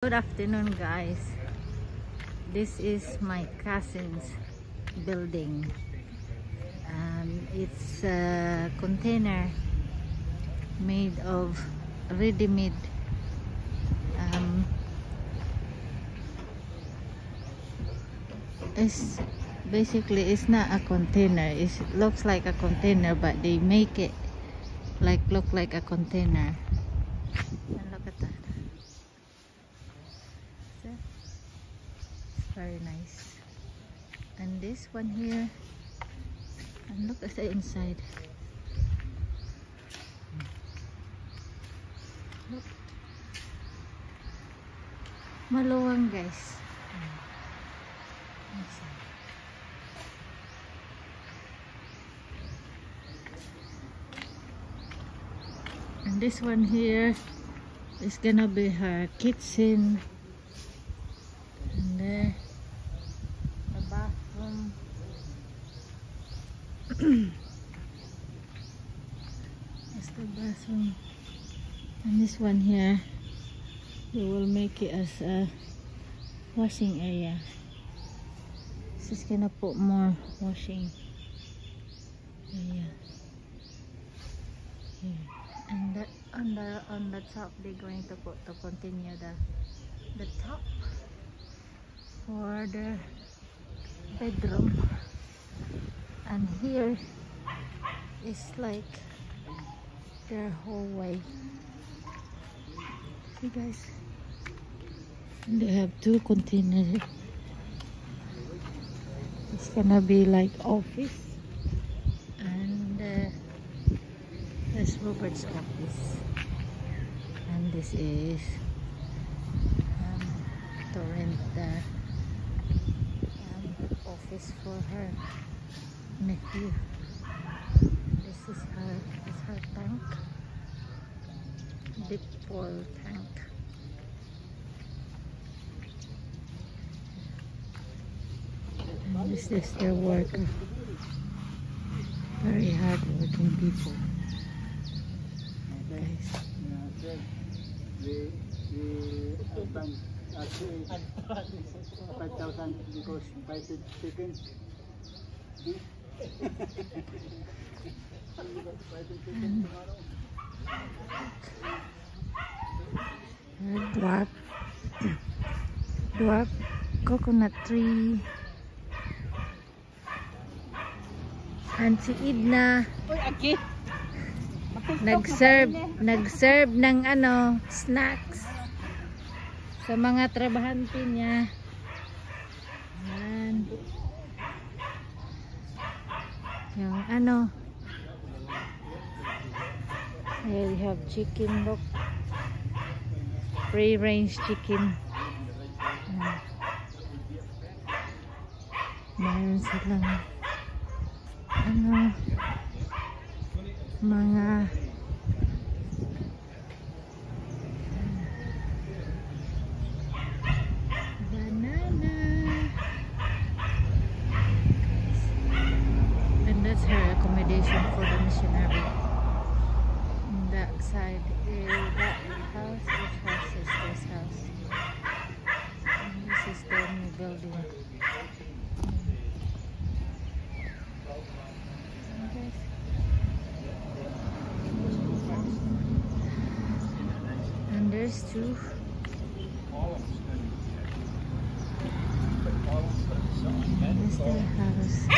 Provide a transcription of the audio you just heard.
Good afternoon, guys. This is my cousin's building. It's a container made of ready-made it's basically, it's not a container. It looks like a container, but they make it look like a container. And look at that. It's very nice. And this one here, and look at the inside. Look, maluwang, guys. And this one here is gonna be her kitchen, and there the bathroom. That's the bathroom. And this one here, we will make it as a washing area. This is gonna put more washing area here. And that on the top, they're going to put to continue the top for the bedroom. And here is like their hallway. See, guys, and they have two containers. It's gonna be like office, and that's Robert's office, and this is to rent the office for her nephew. This is her tank, deep oil tank. And this is their worker, very hard working people. The 5,000 because buy chicken. Dwarf coconut tree. And si Edna nag-serve ng snacks sa mga trabahante niya. Yan. Yung here we have chicken, look, free range chicken. Mayroon silang mga banana, and that's her accommodation for the missionary. On that side is that house, this house, and this is the new building. And there's two. This is the house.